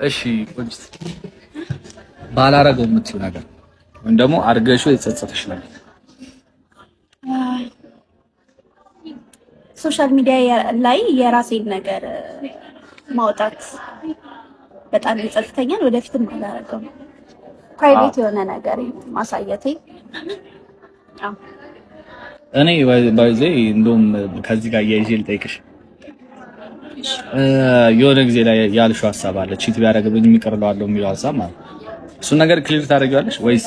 እሺ ቆንጆ ባላረገው የምትይው ነገር ወይም ደግሞ አድርገሽው የተጸጸተሽ ነገር? ሶሻል ሚዲያ ላይ የራሴን ነገር ማውጣት በጣም ይጸጽተኛል። ወደፊትም አላረገውም። ፕራይቬት የሆነ ነገር ማሳየቴ እኔ ባይዜ እንደውም ከዚህ ጋር የይዤ ልጠይቅሽ የሆነ ጊዜ ላይ ያልሽው ሐሳብ አለ ቺት ቢያደርግብኝ የሚቀርለው የሚለው ሐሳብ ማለት እሱን ነገር ክሊር ታደርጊዋለሽ ወይስ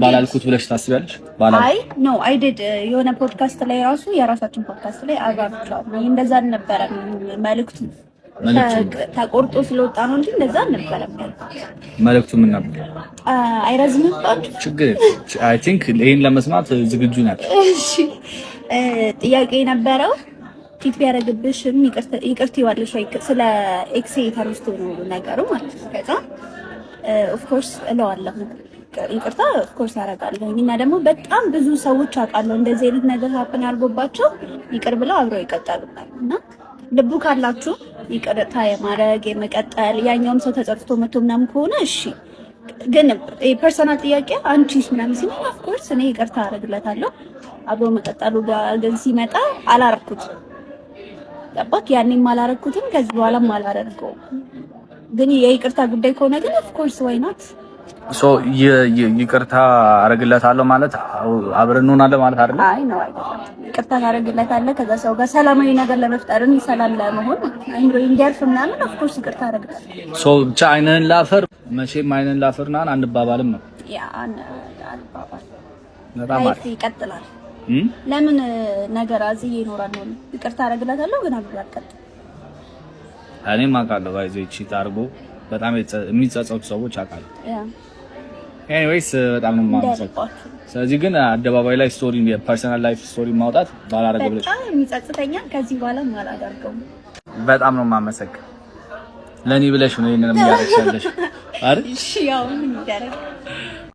ባላልኩት ብለሽ ታስቢያለሽ? አይ ኖ አይ ዲድ የሆነ ፖድካስት ላይ ራሱ የራሳችን ፖድካስት ላይ አጋርቻለሁ። እንደዛ አልነበረም መልእክቱ ተቆርጦ ስለወጣ ነው እንጂ እንደዛ አልነበረም። መልእክቱ ምን ነበር? አይረዝምም። ችግር አይ ቲንክ ይሄን ለመስማት ዝግጁ ናቸው። እሺ ጥያቄ ነበረው ቺት ቢያደርግብሽም ይቅርታ ይዋልሽ ወይ ስለ ኤክሴ ተነስቶ ነው ነገሩ ማለት ነው። ከዛ ኦፍ ኮርስ እለዋለሁ ይቅርታ ኦፍ ኮርስ አደርጋለሁ። እና ደግሞ በጣም ብዙ ሰዎች አውቃለሁ እንደዚህ አይነት ነገር ሀፕን አድርጎባቸው ይቅር ብለው አብረው ይቀጥላሉ። እና ልቡ ካላችሁ ይቅርታ የማድረግ የመቀጠል ያኛውም ሰው ተጸጽቶ መቶ ምናምን ከሆነ እሺ። ግን ፐርሰናል ጥያቄ አንቺስ ምናምን ሲሆን ኦፍ ኮርስ እኔ ይቅርታ አደርግለታለሁ። አብሮ መቀጠሉ ግን ሲመጣ አላረኩትም። ገባክ? ያኔም አላረኩትም ከዚህ በኋላም አላደርገውም። ግን የይቅርታ ጉዳይ ከሆነ ግን ኦፍ ኮርስ ዋይ ናት ሶ ይቅርታ አረግለታለሁ ማለት አብረን እንሆናለን ማለት አይደለም። አይ ነው አይደለም። ይቅርታ አረግለታለሁ ከዛ ሰው ጋር ሰላማዊ ነገር ለመፍጠርን ሰላም ለመሆን አይምሮ እንዲያርፍ ምናምን ኦፍ ኮርስ ይቅርታ አረግለታለሁ። ሶ ብቻ አይነን ላፈር መቼም አይነን ላፈርና አንባባልም ነው ያ አንባባል በጣም አሪፍ ይቀጥላል። ለምን ነገር አዝዬ ይኖራል ነው ይቅርታ አረግለታለሁ ግን አልቀጥል እኔም አውቃለሁ ባይዘይ ቺት አድርጎ በጣም የሚጸጸቱ ሰዎች አውቃለሁ። ኤኒዌይስ በጣም ነው የማመሰግነው። ስለዚህ ግን አደባባይ ላይ ስቶሪ የፐርሰናል ላይፍ ስቶሪ ማውጣት ባላረገው ብለሽ በጣም የሚጸጽተኛል። ከዚህ በኋላ አላደርገውም። በጣም ነው የማመሰግነው። ለኔ ብለሽ ነው ይሄንን የሚያደርግልሽ አይደል? እሺ ያው ምን ይደረግ